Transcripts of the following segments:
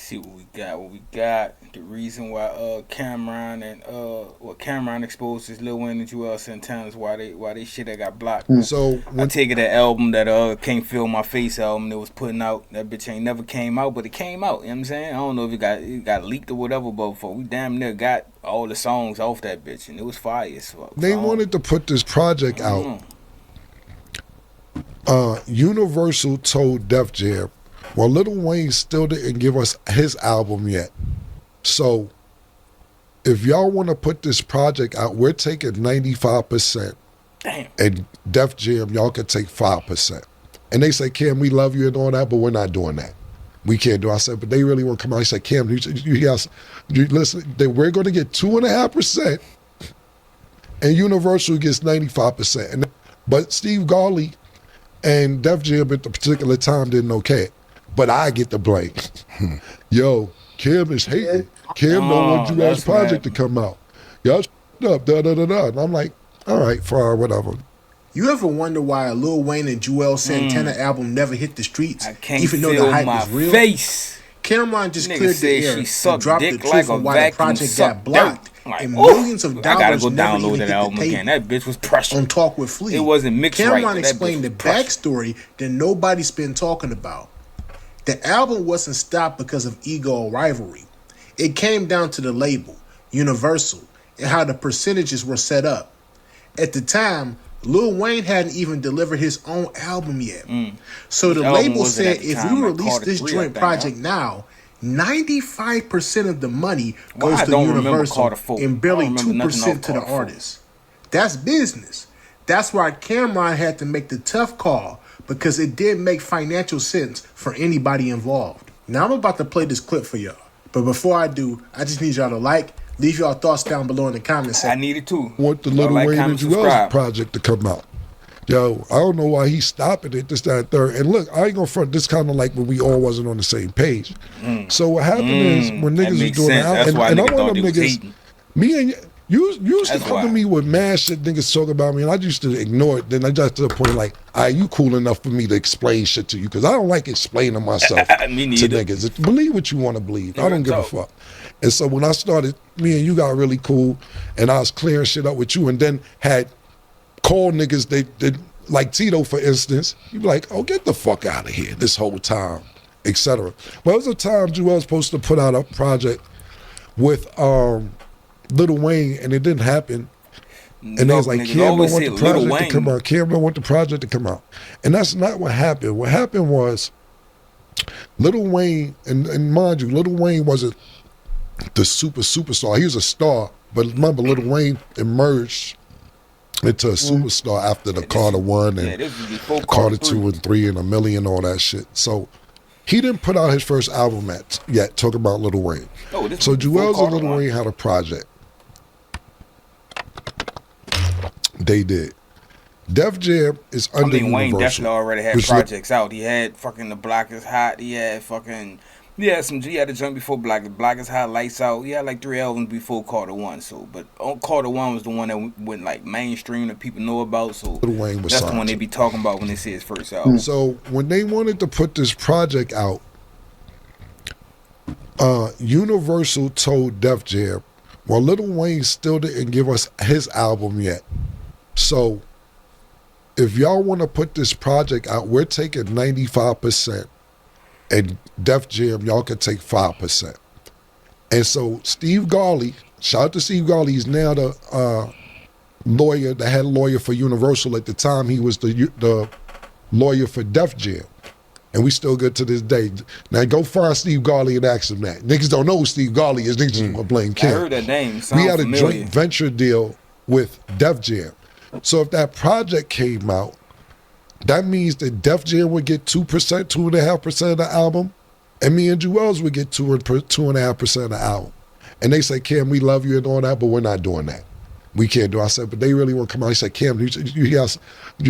see what we got. What we got. The reason why Cameron and Cameron exposed his Lil Wayne and Juelz Santanas, why they shit that got blocked. So I take it that album that Can't Feel My Face album that was putting out, that bitch ain't never came out, but it came out. You know what I'm saying? I don't know if it got leaked or whatever, but before we damn near got all the songs off that bitch, and it was fire as fuck. They wanted to put this project out. Universal told Def Jam, well, Lil Wayne still didn't give us his album yet. So if y'all want to put this project out, we're taking 95%. Damn. And Def Jam, y'all can take 5%. And they say, Cam, we love you and all that, but we're not doing that. We can't do it. I said, but they really want to come out. I said, Cam, you listen, we're going to get 2.5%, and Universal gets 95%. But Steve Garley and Def Jam at the particular time didn't okay it. But I get the blame. Yo, Cam is hating. Cam don't want you guys' project to come out. Y'all up, da-da-da-da. And I'm like, all right, fine, whatever. You ever wonder why a Lil Wayne and juelz Santana album never hit the streets, I can't even though feel the hype my was real? face. Cameron just Nigga cleared said the air she and sucked dropped the dick truth like a on why the vacuum project sucked got blocked, like, and ooh, millions of I gotta dollars go never download even that hit album the again. table. That bitch was pressure. On Talk with Flea, It wasn't mixed Cameron right. explained the backstory that nobody's been talking about. The album wasn't stopped because of ego or rivalry. It came down to the label, Universal, and how the percentages were set up. At the time, Lil Wayne hadn't even delivered his own album yet. So the label said if we release this joint project now, 95% of the money goes to Universal and barely 2% to the artist. That's business. That's why Cameron had to make the tough call, because it did make financial sense for anybody involved. Now I'm about to play this clip for y'all. But before I do, I just need y'all to leave y'all thoughts down below in the comments section. I need it too. Want the Lil Wayne and juelz project to come out. Yo, I don't know why he's stopping it, this, that, and third. And look, I ain't gonna front, this kind of like when we all wasn't on the same page. So what happened is when niggas was doing that, and I'm one of them niggas, me and you used to come to me with mad shit niggas talk about me, and I used to ignore it. Then I got to the point like, you cool enough for me to explain shit to you, because I don't like explaining myself to niggas. Believe what you want to believe. I don't give a fuck. And so when I started, me and you got really cool, and I was clearing shit up with you, and then had called niggas, they like Tito, for instance, you be like, oh, get the fuck out of here this whole time, etc. Well, it was a time Juelz was supposed to put out a project with Lil Wayne, and it didn't happen. And they was like, Cam don't want the project to come out. Cam don't want the project to come out. And that's not what happened. What happened was Lil Wayne, and mind you, Lil Wayne wasn't the superstar. He was a star, but remember, Lil Wayne emerged into a superstar after the Carter 1 and Carter 2 and 3 and A Million, all that shit. So he didn't put out his first album yet, talking about Lil Wayne. So Juelz and Lil Wayne had a project. They did. Def Jam is under Universal. Wayne definitely already had projects out. He had fucking The Block Is Hot. He had fucking... He had a joint before Block Is Hot, Lights Out. He had like 3 albums before Carter 1. So, but Carter 1 was the one that went like mainstream that people know about. So Lil Wayne was that's the one they be talking about when they say his first album. So when they wanted to put this project out, Universal told Def Jam, well, Lil Wayne still didn't give us his album yet. So if y'all want to put this project out, we're taking 95%. And Def Jam, y'all can take 5%. And so Steve Garley, shout out to Steve Garley, he's now the lawyer, the head lawyer for Universal. At the time, he was the lawyer for Def Jam. And we still good to this day. Now go find Steve Garley and ask him that. Niggas don't know who Steve Garley is. Niggas just want to blame Cam. I heard that name. We had a joint venture deal with Def Jam. So if that project came out, that means that Def Jam would get 2%, 2.5% of the album, and me and Juelz would get 2.5% of the album. And they say, Cam, we love you and all that, but we're not doing that. We can't do it. I said, but they really want to come out. He said, Cam, you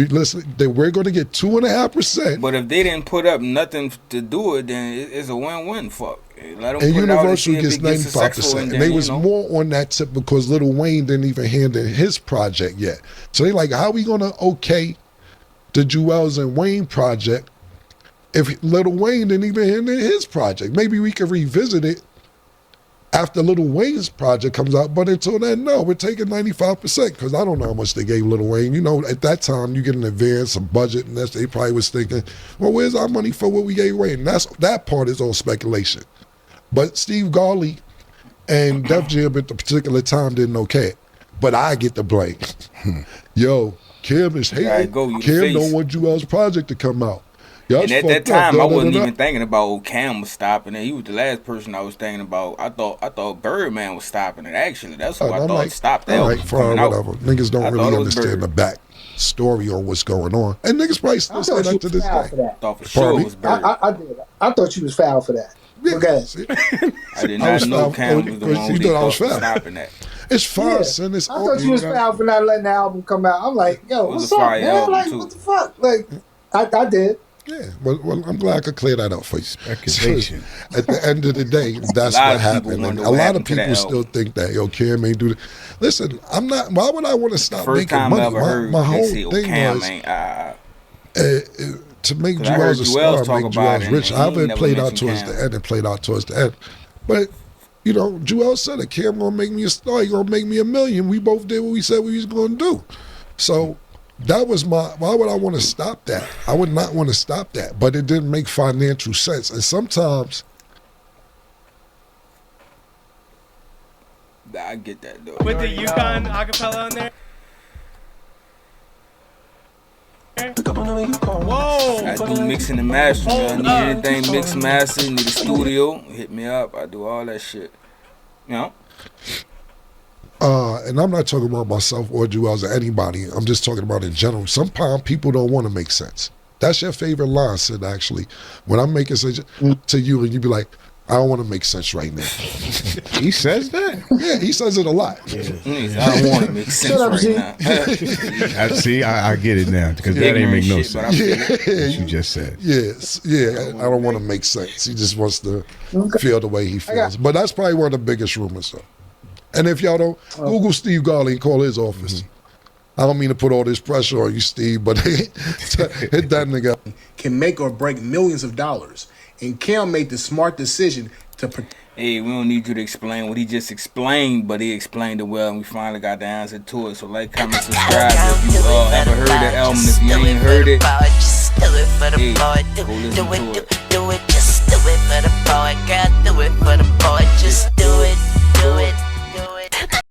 listen, we're going to get 2.5%. But if they didn't put up nothing to do it, then it's a win-win. Fuck. Let them and put Universal it out and gets 95%. And they was more on that tip because Lil Wayne didn't even handle his project yet. So they like, how we going to okay the Juelz and Wayne project if Lil Wayne didn't even hit his project, maybe we could revisit it after Lil Wayne's project comes out. But until then, no, we're taking 95% because I don't know how much they gave Lil Wayne. You know, at that time, you get an advance, a budget, and they probably was thinking, well, where's our money for what we gave Wayne? And that part is all speculation. But Steve Garley and Def Jam at the particular time didn't know Cat. But I get the blame. Yo, Kim is hating. Kim don't want Juelz's project to come out. And at that time, I wasn't even thinking about Cam was stopping it. He was the last person I was thinking about. I thought Birdman was stopping it. Actually, that's who I thought stopped that. Whatever. Niggas don't really understand the back story on what's going on, and niggas probably still say that to this day. I thought for sure it was Bird. I did. I thought you was foul for that. Yeah, I did not know Cam was the one who thought stopping that. It's fine, son. I thought you was foul for not letting the album come out. I'm like, yo, what's up, man? Like, what the fuck? Like, I did. Yeah, well, I'm glad I could clear that up for you. Speculation. At the end of the day, that's what happened. And a lot of people still think that, yo, Cam ain't do that. Listen, I'm not. Why would I want to stop making money? My whole thing was to make Juelz a star, make Juelz rich. I've been played out towards the end and played out towards the end. But, you know, Juelz said it. Cam gonna make me a star. He gonna make me $1 million. We both did what we said we was gonna do. So that was why would I want to stop that? I would not want to stop that, but it didn't make financial sense. And sometimes I get that though. With the Yukon acapella on there. Whoa! I do mixing and mastering. Need anything mix master, need a studio, hit me up. I do all that shit. You know? And I'm not talking about myself or Juelz or anybody. I'm just talking about in general. Sometimes people don't want to make sense. That's your favorite line, Sid, actually. When I'm making sense to you and you be like, I don't want to make sense right now. He says that? Yeah, he says it a lot. Yeah. I don't want to make sense right now. See, I get it now because that ain't make no sense. What you just said. Yes, yeah, I don't want to make sense. He just wants to feel the way he feels. But that's probably one of the biggest rumors, though. And if y'all don't, Google Steve Garley and call his office. I don't mean to put all this pressure on you, Steve, but hit that nigga. Can make or break millions of dollars. And Cam made the smart decision to Hey, we don't need you to explain what he just explained, but he explained it well, and we finally got the answer to it. So like, comment, subscribe if you ever heard the album. If you ain't heard it, hey, go listen to it. Do it, just do it for the boy, girl, do it for the boy, just do it, do it.